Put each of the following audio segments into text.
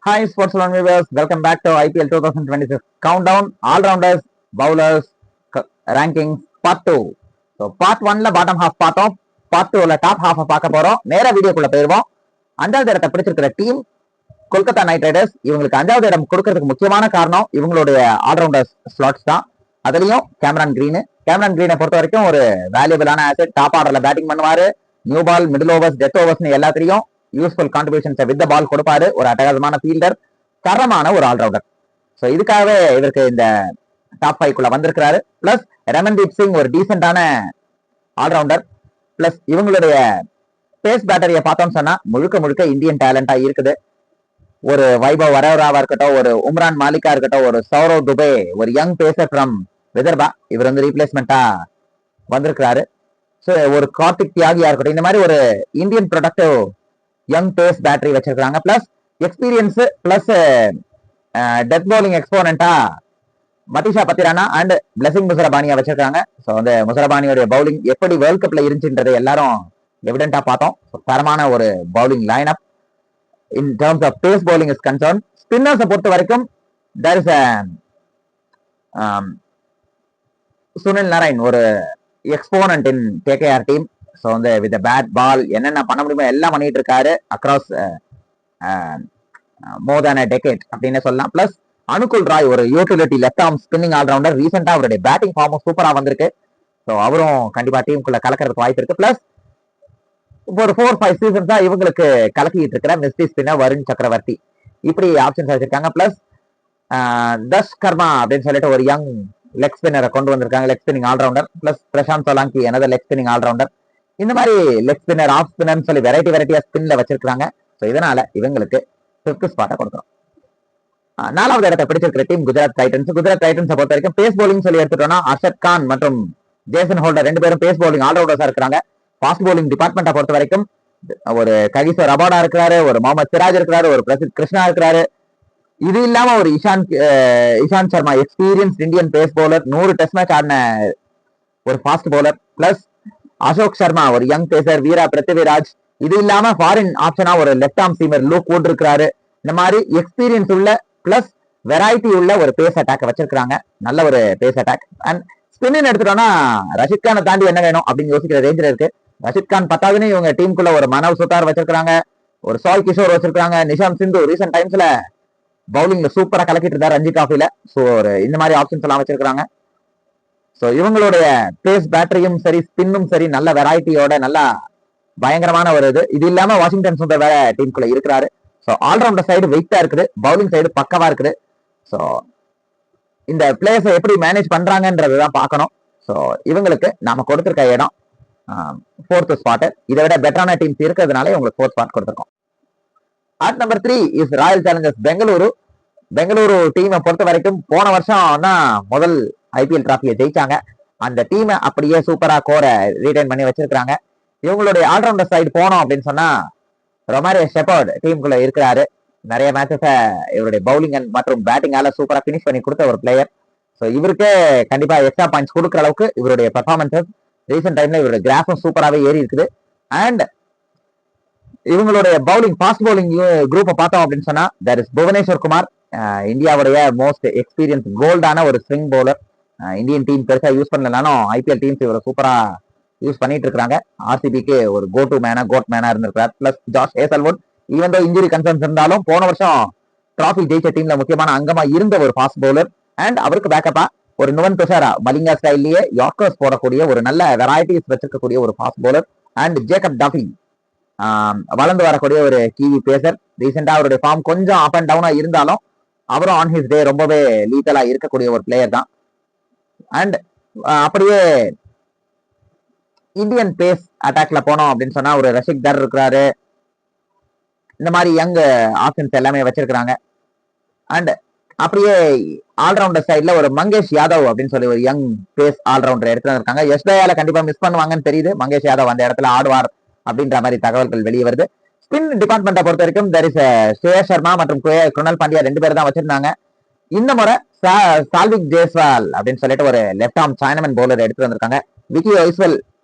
Hi, Sports One viewers. Welcome back to IPL 2026 Countdown All-Rounders Bowlers Rankings Part 2. So, Part 1ல bottom half பார்த்தோம். Part 2ல top half பார்க்க போறோம். நேர வீடியோக்குள்ள போயிருவோம். அஞ்சாவது இடத்தை பிடிச்சிருக்கிற டீம் கொல்கத்தா நைட் ரைடர்ஸ். இவங்களுக்கு அஞ்சாவது இடம் கொடுக்கறதுக்கு முக்கியமான காரணம் இவங்களுடைய ஆல்ரவுண்டர்ஸ் ஸ்லாட்ஸ் தான். அதுலயும் கேமரான் கிரீனை பொறுத்த வரைக்கும் ஒரு வேல்யூபிளான ஆசெட். டாப் ஆர்டர்ல பேட்டிங் பண்ணுவாரு. New ball, middle overs, death overs எல்லாத்திலையும் useful contributions with the ball கொடுப்பாரு. ஒரு அட்டகாசமான ஃபீல்டர், தரமான ஒரு ஆல்ரவுண்டர். ஸோ இதுக்காகவே இவருக்கு இந்த டாப் 5 வந்திருக்கிறாரு. பிளஸ் ரமன்தீப் சிங் ஒரு டீசென்டான ஆல்ரவுண்டர். பிளஸ் இவங்களுடைய பேஸ் பேட்டரியை பார்த்தோம்னு சொன்னா முழுக்க முழுக்க இந்தியன் டேலண்டா இருக்குது. ஒரு வைபவ் வரவராவா இருக்கட்டும், ஒரு உம்ரான் மாலிகா இருக்கட்டும், ஒரு சௌரவ் துபே, ஒரு யங் பேசர் ஃப்ரம் விதர்பா, இவர் வந்து ரீப்ளேஸ்மெண்டா வந்திருக்கிறாரு. ஸோ ஒரு கார்த்திக் தியாகியா இருக்கட்டும், இந்த மாதிரி ஒரு Indian productive young pace battery வச்சிருக்காங்க. Plus experience, plus death bowling எக்ஸ்போனண்டா மதிஷா பத்திரானா அண்ட் பிளஸிங் முசரபானியா வச்சிருக்காங்க. ஸோ அந்த முசரபானியோட பவுலிங் எப்படி வேர்ல்ட் கப்ல இருந்துச்சுன்றதை எல்லாரும் எவிடென்டா பார்த்தோம். தரமான ஒரு bowling line up in terms of pace bowling is concern. ஸ்பின்னர்ஸை பொறுத்த வரைக்கும் தேர் இஸ் சுனில் நரைன், ஒரு exponent in KKR team. So வந்து வித் பேட் பால் என்னென்ன பண்ண முடியுமோ எல்லாம் பண்ணிட்டு இருக்காரு அக்ராஸ் மோர் தேன் அ டெக்கேட் அப்படின்னு சொல்லலாம். பிளஸ் அனுகுல் ராய், ஒரு utility left arm spinning allrounder. ரீசெண்டா அவருடைய பேட்டிங் ஃபார்மும் சூப்பரா வந்திருக்கு. ஸோ அவரும் கண்டிப்பா டீமுக்குள்ள கலக்கிறதுக்கு வாய்ப்பு இருக்கு. பிளஸ் ஒரு 4-5 சீசன்ஸ் தான் இவங்களுக்கு கலக்கிட்டு இருக்கிற மிஸ்டி ஸ்பின்னர் வருண் சக்கரவர்த்தி, இப்படி ஆப்ஷன்ஸ் வச்சிருக்காங்க. பிளஸ் தஷ் கர்மா அப்படின்னு சொல்லிட்டு ஒரு யங் லெக் ஸ்பின்னரை கொண்டு வந்திருக்காங்க, leg spinning allrounder. Plus Prashant Solanki, எனது லெக் ஸ்பின்னிங் ஆல்ரவுண்டர். இந்த மாதிரி லெக் ஸ்பின்னர், ஆஃப் ஸ்பின்னர் சொல்லி வெரைட்டியா ஸ்பின்ல வச்சிருக்காங்க. ஸோ இதனால இவங்களுக்கு 5th ஸ்பாட்டை கொடுக்குறோம். 4வது இடத்தை பிடிச்சிருக்கிற டீம் குஜராத் டைட்டன்ஸ். குஜராத் டைட்டன்ஸை பொறுத்த வரைக்கும் பேஸ் பவுலிங் சொல்லி எடுத்துட்டோம்னா அர்ஷத் கான் மற்றும் ஜேசன் ஹோல்டர் 2 பேரும் பேஸ் பவுலிங் ஆல்ரவுண்டர்ஸா இருக்கிறாங்க. ஃபாஸ்ட் பவுலிங் டிபார்ட்மெண்ட்டை பொறுத்த வரைக்கும் ஒரு ககிசோர் அபாடா இருக்கிறாரு, ஒரு முகமது சிராஜ் இருக்கிறாரு, ஒரு பிரசித் கிருஷ்ணா இருக்கிறாரு. இது இல்லாம ஒரு Ishant Sharma, experience Indian pace bowler, 100 test match ஆடின ஒரு fast bowler. Plus Ashok Sharma, ஒரு யங் பேசர், வீரா பிருத்திவிராஜ். இது இல்லாம ஃபாரின் ஆப்ஷனா ஒரு left arm seamer look would இருக்கிறாரு. இந்த மாதிரி எக்ஸ்பீரியன்ஸ் உள்ள பிளஸ் வெரைட்டி உள்ள ஒரு பேஸ் அட்டாக் வச்சிருக்காங்க. நல்ல ஒரு பேஸ் அட்டாக். அண்ட் ஸ்பின்னு எடுத்துட்டோம்னா ரஷித் கானை தாண்டி என்ன வேணும் அப்படின்னு யோசிக்கிற ரேஞ்சில் இருக்கு. ரஷித் கான் பத்தாவதுன்னு இவங்க டீமுக்குள்ள ஒரு மனவ் சுத்தார் வச்சிருக்காங்க, ஒரு சாய் கிஷோர் வச்சிருக்காங்க, நிஷாந்த் சிந்து ரீசென்ட் டைம்ஸ்ல பவுலிங்ல சூப்பரா கலக்கிட்டு இருந்தாரு ரஞ்சி டிராஃபில. ஸோ இந்த மாதிரி ஆப்ஷன்ஸ் எல்லாம் வச்சிருக்காங்க. ஸோ இவங்களுடைய பேஸ் பேட்டரியும் சரி, ஸ்பின்னும் சரி, நல்ல வெரைட்டியோட நல்ல பயங்கரமான ஒரு இது இல்லாம வாஷிங்டன் சுந்தர் வேற டீமுக்குள்ள இருக்கிறாரு. ஸோ ஆல்ரவுண்டர் சைடு வெயிட்டா இருக்குது, பவுலிங் சைடு பக்கவா இருக்குது. ஸோ இந்த பிளேயர்ஸை எப்படி மேனேஜ் பண்றாங்கன்றதுதான் பார்க்கணும். ஸோ இவங்களுக்கு நாம கொடுத்திருக்க இடம் 4th ஸ்பாட். இதை விட பெட்டரான டீம்ஸ் இருக்கிறதுனால இவங்களுக்கு 4th ஸ்பாட் கொடுத்திருக்கோம். At number 3 is Royal Challengers Bengaluru. Bengaluru டீமை பொறுத்த வரைக்கும் போன வருஷம் தான் முதல் ஐபிஎல் டிராஃபியை ஜெயிச்சாங்க. அந்த டீமை அப்படியே சூப்பரா கோரை ரீடைன் பண்ணி வச்சிருக்காங்க. இவங்களுடைய ஆல்ரவுண்டர் சைடு போனோம் அப்படின்னு சொன்னா ரொமாரியோ ஷெப்பர்ட் டீமுக்குள்ள இருக்கிறாரு. நிறைய மேட்சஸை இவருடைய பவுலிங் மற்றும் பேட்டிங்கால சூப்பரா பினிஷ் பண்ணி கொடுத்த ஒரு பிளேயர். ஸோ இவருக்கே கண்டிப்பா எக்ஸ்ட்ரா பாயிண்ட்ஸ் கொடுக்குற அளவுக்கு இவருடைய பெர்ஃபார்மன்சஸ் ரீசெண்ட் டைம்ல இவருடைய கிராஃபும் சூப்பராகவே ஏறி இருக்குது. அண்ட் இவங்களுடைய பவுலிங், ஃபாஸ்ட் பவுலிங் குரூப்பை பார்த்தோம் அப்படின்னு சொன்னா தேர் இஸ் புவனேஸ்வர் குமார், இந்தியாவுடைய மோஸ்ட் எக்ஸ்பீரியன்ஸ் கோல்டான ஒரு ஸ்விங் பவுலர். இந்தியன் டீம் பெருசா யூஸ் பண்ணலனாலும் ஐபிஎல் டீம்ஸ் இவரை சூப்பரா யூஸ் பண்ணிட்டு இருக்காங்க. ஆர்சிபிக்கு ஒரு கோட் மேனா இருந்திருக்காரு. Plus Josh Hazlewood, even though injury concerns இருந்தாலும் போன வருஷம் டிராஃபி ஜெயிச்ச டீம்ல முக்கியமான அங்கமா இருந்த ஒரு ஃபாஸ்ட் பவுலர். அண்ட் அவருக்கு பேக்கப்பா ஒரு நுவன் துஷாரா, மலிங்கா ஸ்டைல்லயே யார்க்கர்ஸ் போடக்கூடிய ஒரு நல்ல வெரைட்டிஸ் வச்சிருக்கக்கூடிய ஒரு fast bowler. And Jacob Duffy, வளர்ந்து வரக்கூடிய ஒரு கிவி பேசர். ரீசெண்டா அவருடைய ஃபார்ம் கொஞ்சம் அப் அண்ட் டவுனா இருந்தாலும் அவரும் ஆன் ஹிஸ் டே ரொம்பவே லீத்தலா இருக்கக்கூடிய ஒரு பிளேயர் தான். அண்ட் அப்படியே இந்தியன் பேஸ் அட்டாக்ல போனோம் அப்படின்னு சொன்னா ஒரு ரஷிக் தர் இருக்கிறாரு. இந்த மாதிரி யங் ஆப்ஷன்ஸ் எல்லாமே வச்சிருக்காங்க. அண்ட் அப்படியே ஆல்ரவுண்டர் சைட்ல ஒரு மங்கேஷ் யாதவ் அப்படின்னு சொல்லி ஒரு யங் பேஸ் ஆல்ரவுண்டர் எடுத்து இருக்காங்க. யஷ்தயால கண்டிப்பா மிஸ் பண்ணுவாங்கன்னு தெரியுது. மங்கேஷ் யாதவ் அந்த இடத்துல ஆடுவார் அப்படின்ற மாதிரி தகவல்கள் வெளியே வருது. ஸ்பின் டிபார்ட்மெண்ட்டை பொறுத்த வரைக்கும் தெர் இஸ் ஸ்ரேயஸ் சர்மா மற்றும் குருணால் பாண்டியா 2 பேர் தான் வச்சிருந்தாங்க. இந்த முறை சால்விக் ஜெய்ஸ்வால் அப்படின்னு சொல்லிட்டு ஒரு லெஃப்ட் ஆர்ம் சைனமன் பவுலர் எடுத்து வந்திருக்காங்க. விக்கி ஒய்ஸ்வெல்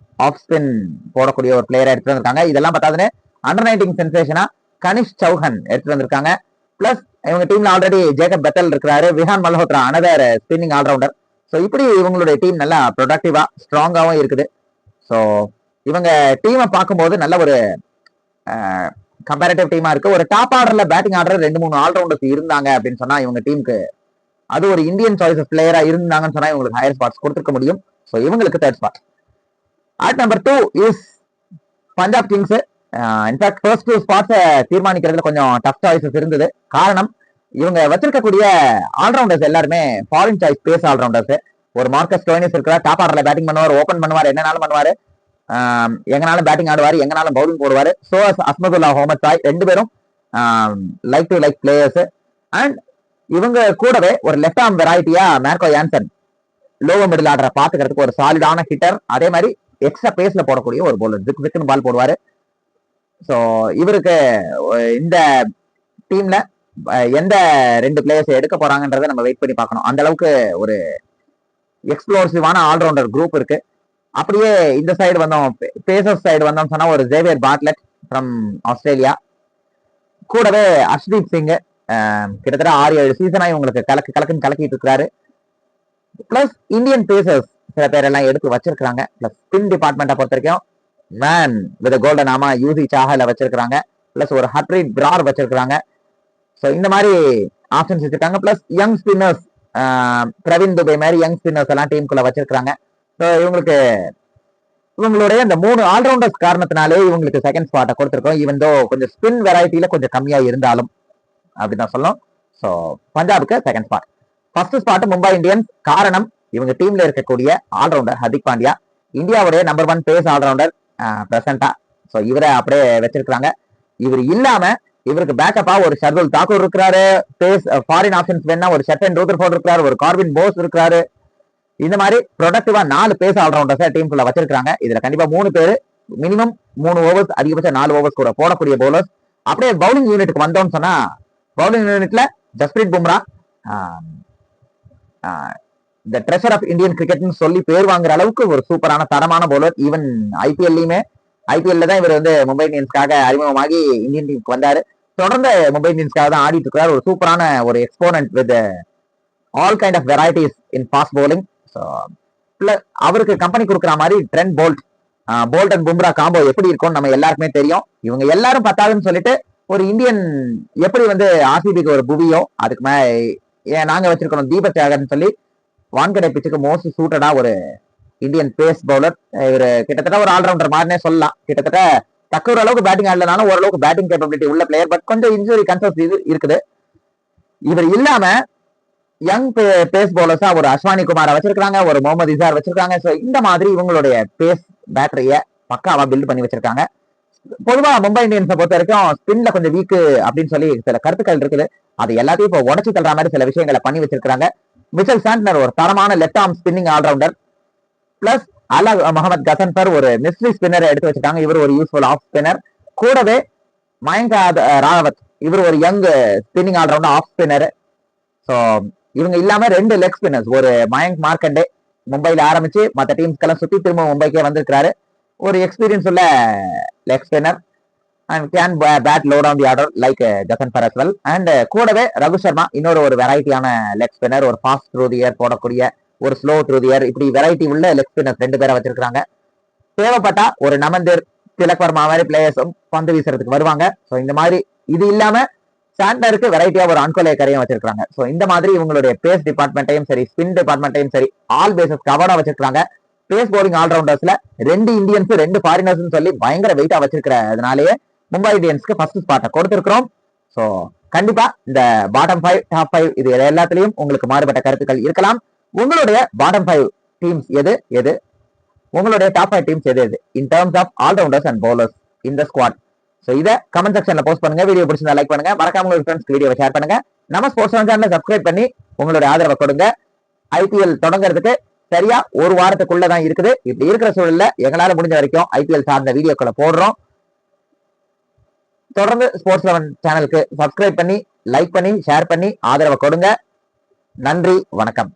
ஆஃப் ஸ்பின் போடக்கூடிய ஒரு பிளேயரை எடுத்து வந்திருக்காங்க. இதெல்லாம் பார்த்தாதுன்னு அண்டர் 19 சென்சேஷனா கனிஷ் சௌஹன் எடுத்து வந்திருக்காங்க. பிளஸ் இவங்க டீம்ல ஆல்ரெடி ஜேக்கப் பெத்தல் இருக்கிறாரு, Vihan Malhotra another spinning allrounder. So இப்படி இவங்களுடைய டீம் நல்லா ப்ரொடக்டிவா ஸ்ட்ராங்காவும் இருக்குது. ஸோ இவங்க டீமை பார்க்கும்போது நல்ல ஒரு கம்பேரிட்டிவ் டீமா இருக்கு. ஒரு டாப் ஆர்டர்ல பேட்டிங் ஆர்டர் 2-3 ஆல்ரவுண்டர்ஸ் இருந்தாங்க அப்படின்னு சொன்னா இவங்க டீமுக்கு அது ஒரு இந்தியன் சாய்ஸ் பிளேயரா இருந்தாங்கன்னு சொன்னா இவங்களுக்கு ஹையர் ஸ்பாட்ஸ் கொடுத்துருக்க முடியும். ஸோ இவங்களுக்கு third spot. At number 2 is Punjab Kings. In fact first 2 ஸ்பாட்ஸை தீர்மானிக்கிறதுல கொஞ்சம் டஃப் சாய்ஸஸ் இருந்தது. காரணம் இவங்க வச்சிருக்கக்கூடிய ஆல்ரவுண்டர்ஸ் எல்லாருமே ஃபாரின் சாய்ஸ் பேஸ் ஆல்ரவுண்டர்ஸ். ஒரு மார்க்கஸ் ஸ்டோயினிஸ் இருக்கிறார், டாப் ஆர்டர்ல பேட்டிங் பண்ணுவார், ஓபன் பண்ணுவார், என்னனாலும் பண்ணுவாரு, எங்கனாலும் பேட்டிங் ஆடுவார், எங்கனாலும் பவுலிங் போடுவார். சோ அஸ்மதுல்லா ஹோமத் சாய் 2 பேரும் like to like players. And இவங்க கூடவே ஒரு லெஃப்ட் ஆர்ம் வெரைட்டியா மார்க்கோ யான்சன் லோவர் மிடில் ஆர்டரை பாத்துக்கிறதுக்கு ஒரு சாலிடான ஹிட்டர், அதே மாதிரி எக்ஸ்ட்ரா பேஸ்ல போடக்கூடிய ஒரு பவுலர், ஜிக்கு பால் போடுவாரு. ஸோ இவருக்கு இந்த டீம்ல எந்த 2 பிளேயர்ஸ் எடுக்க போறாங்கன்றதை நம்ம வெயிட் பண்ணி பார்க்கணும். அந்த அளவுக்கு ஒரு எக்ஸ்ப்ளோசிவான ஆல்ரவுண்டர் குரூப் இருக்கு. அப்படியே இந்த சைடு வந்தோம், பேசர்ஸ் சைடு வந்தோம் சொன்னா ஒரு ஜேவியர் பார்ட்லெட் ஃப்ரம் ஆஸ்திரேலியா, கூடவே அர்ஷ்தீப் சிங் கிட்டத்தட்ட 6-7 சீசனா இவங்களுக்கு கலக்குன்னு கலக்கிட்டு இருக்கிறாரு. பிளஸ் இந்தியன் பேசர்ஸ் சில பேர் எல்லாம் எடுத்து வச்சிருக்காங்க. பிளஸ் ஸ்பின் டிபார்ட்மெண்ட்டை பொறுத்த வரைக்கும் மேன் வித் கோல்டன் ஆமா யூசி சாஹல வச்சிருக்காங்க. பிளஸ் ஒரு ஹர்ப்ரீத் பிரார் வச்சிருக்காங்க. ஸோ இந்த மாதிரி ஆப்ஷன்ஸ் வச்சிருக்காங்க. Plus young spinners Praveen Dubey மாதிரி யங் ஸ்பின்னர்ஸ் எல்லாம் டீமுக்குள்ள வச்சிருக்காங்க. ஸோ இவங்களுடைய இந்த 3 ஆல்ரவுண்டர்ஸ் காரணத்தினாலே இவங்களுக்கு செகண்ட் ஸ்பாட்டை கொடுத்துருக்கோம். ஈவன் தோ கொஞ்சம் ஸ்பின் வெரைட்டியில கொஞ்சம் கம்மியா இருந்தாலும் அப்படிதான் சொல்லணும். ஸோ பஞ்சாபுக்கு second spot. First spot Mumbai Indians. காரணம் இவங்க டீம்ல இருக்கக்கூடிய ஆல்ரவுண்டர் ஹர்திக் பாண்டியா, இந்தியாவுடைய நம்பர் 1 பேஸ் ஆல்ரவுண்டர் பிரசண்டா. ஸோ இவரை அப்படியே வச்சிருக்காங்க. இவர் இல்லாம இவருக்கு பேக்கப்பா ஒரு ஷர்துல் தாக்கூர் இருக்கிறாரு. பேஸ் ஃபாரின் ஆப்ஷன்ஸ் வேணா ஒரு ஷெட்டன் ரூதர்ஃபோர்ட் இருக்கிறாரு, ஒரு கார்வின் போஸ் இருக்கிறாரு. இந்த மாதிரி ப்ரொடக்டிவா 4 பேஸ் ஆல்ரவுண்டர்ஸ் டீமுக்குள்ள வச்சிருக்காங்க. இதுல கண்டிப்பா 3 பேர் மினிமம் 3 ஓவர்ஸ், அதிகபட்சம் 4 ஓவர்ஸ் கூட போடக்கூடிய பவுலர்ஸ். அப்படியே பவுலிங் யூனிட்டுக்கு வந்தோம்னு சொன்னா பவுலிங் யூனிட்ல ஜஸ்பிரீத் பும்ரா இந்த ட்ரெஷர் ஆஃப் இந்தியன் கிரிக்கெட்னு சொல்லி பேர் வாங்குற அளவுக்கு ஒரு சூப்பரான தரமான பவுலர். ஈவன் ஐபிஎல்ல தான் இவர் வந்து மும்பை இந்தியன்ஸ்க்காக அறிமுகமாகி இந்தியன் டீமுக்கு வந்தாரு. தொடர்ந்து மும்பை இந்தியன்ஸ்க்காக தான் ஆடிட்டு இருக்கிறார். ஒரு சூப்பரான ஒரு exponent with all kind of varieties in fast bowling. அவருக்கு கம்பெனி கொடுக்குற மாதிரி Trent Boult and Bumrah combo எப்படி இருக்கும்னு நம்ம எல்லாருக்குமே தெரியும். இவங்க எல்லாரும் பத்தாதுன்னு சொல்லிட்டு ஒரு இந்தியன் எப்படி வந்து ஆர்சிபிக்கு ஒரு புவியோ அதுக்கு நாங்க வச்சிருக்கணும் தீபக் தியாகர்னு சொல்லி வான்கடை பிச்சுக்கு மோஸ்ட் சூட்டடா ஒரு இந்தியன் பேஸ் பவுலர். இவர் கிட்டத்தட்ட ஒரு ஆல்ரவுண்டர் மாதிரினே சொல்லலாம். கிட்டத்தட்ட தக்க ஓரளவுக்கு பேட்டிங் ஆடலனாலும் ஓரளவுக்கு பேட்டிங் கேப்பபிலிட்டி உள்ள பிளேயர். பட் கொஞ்சம் இன்ஜுரி கன்சர்ன்ஸ் இருக்குது. இவர் இல்லாம யங் பேஸ் பவுலர்ஸா ஒரு அஸ்வானி குமாரை வச்சிருக்காங்க, ஒரு முகமது இசார் வச்சிருக்காங்க. ஸோ இந்த மாதிரி இவங்களுடைய பேஸ் பேட்டரிய பக்காவா பில்ட் பண்ணி வச்சிருக்காங்க. பொதுவா மும்பை இந்தியன்ஸை பொறுத்த வரைக்கும் ஸ்பின்ல கொஞ்சம் வீக்கு அப்படின்னு சொல்லி சில கருத்துக்கள் இருக்குது. அது எல்லாத்தையும் இப்போ உடச்சு தள்ளுற மாதிரி சில விஷயங்களை பண்ணி வச்சிருக்காங்க. மிச்சல் சாண்ட்னர் ஒரு தரமான left arm spinning allrounder. Plus Allah Mohammad Ghazanfar ஒரு மிஸ்ட்ரி ஸ்பின்னரை எடுத்து வச்சிருக்காங்க. இவர் ஒரு யூஸ்ஃபுல் ஆஃப் ஸ்பின்னர். கூடவே மயங்க் ராவத் இவர் ஒரு young spinning allrounder off spinner. So இவங்க இல்லாம 2 லெக் ஸ்பின்னர்ஸ், ஒரு மயங்க் மார்க்கண்டே மும்பைல ஆரம்பிச்சு மற்ற டீம்ஸ்க்கெல்லாம் சுத்தி திரும்ப மும்பைக்கே வந்திருக்கிறாரு. ஒரு எக்ஸ்பீரியன்ஸ் உள்ள leg spinner and can bat low down the order like Ghazanfar as well. And கூடவே ரகு சர்மா இன்னொரு வெரைட்டியான லெக் ஸ்பின்னர், ஒரு ஃபாஸ்ட் த்ரூ தி ஏர் போடக்கூடிய ஒரு ஸ்லோ த்ரூ தி ஏர், இப்படி வெரைட்டி உள்ள லெக் ஸ்பின்னர்ஸ் 2 பேரை வச்சிருக்காங்க. தேவைப்பட்டா ஒரு நமந்தர் திலக் வர்மா மாதிரி பிளேயர்ஸும் பந்து வீசுறதுக்கு வருவாங்க. ஸோ இந்த மாதிரி இது இல்லாம சாண்டருக்கு வெரைட்டியா ஒரு அன்கோலே கரையும் வச்சிருக்காங்க. ஸோ இந்த மாதிரி இவங்களுடைய பேஸ் டிபார்ட்மெண்ட்டையும் சரி ஸ்பின் டிபார்ட்மெண்ட்டையும் சரி ஆல் பேசஸ் கவர்டா வச்சிருக்காங்க. பேஸ் பவுலிங் ஆல்ரவுண்டர்ஸ்ல 2 இந்தியன்ஸ் 2 ஃபாரினர்ஸ் சொல்லி பயங்கர வெயிட்டா வச்சிருக்கிறதுனாலேயே மும்பை இந்தியன்ஸ்க்கு ஃபர்ஸ்ட் ஸ்பாட்டை கொடுத்திருக்கிறோம். ஸோ கண்டிப்பா இந்த பாட்டம் 5 டாப் 5 இது எல்லாத்திலையும் உங்களுக்கு மாறுபட்ட கருத்துக்கள் இருக்கலாம். உங்களுடைய பாட்டம் 5 டீம்ஸ் எது உங்களுடைய டாப் 5 டீம்ஸ் எது in terms of allrounders and bowlers இந்த ஸ்குவாட். ஸோ இதை கமெண்ட் செக்ஷன்ல போஸ்ட் பண்ணுங்க. வீடியோ பிடிச்சிருந்தா லைக் பண்ணுங்க, மறக்காம உங்க ஃப்ரெண்ட்ஸ்க்கு வீடியோவை ஷேர் பண்ணுங்க. நம்ம ஸ்போர்ட்ஸ் சேனலை சப்ஸ்கிரைப் பண்ணி உங்களுடைய ஆதரவை கொடுங்க. ஐபிஎல் தொடங்குறதுக்கு சரியா ஒரு வாரத்துக்குள்ளதான் இருக்குது. இப்படி இருக்கிற சூழல்ல எங்களால முடிஞ்ச வரைக்கும் ஐபிஎல் சார்ந்த வீடியோக்களை போடுறோம். தொடர்ந்து ஸ்போர்ட்ஸ் 11 சேனலுக்கு சப்ஸ்கிரைப் பண்ணி லைக் பண்ணி ஷேர் பண்ணி ஆதரவை கொடுங்க. நன்றி, வணக்கம்.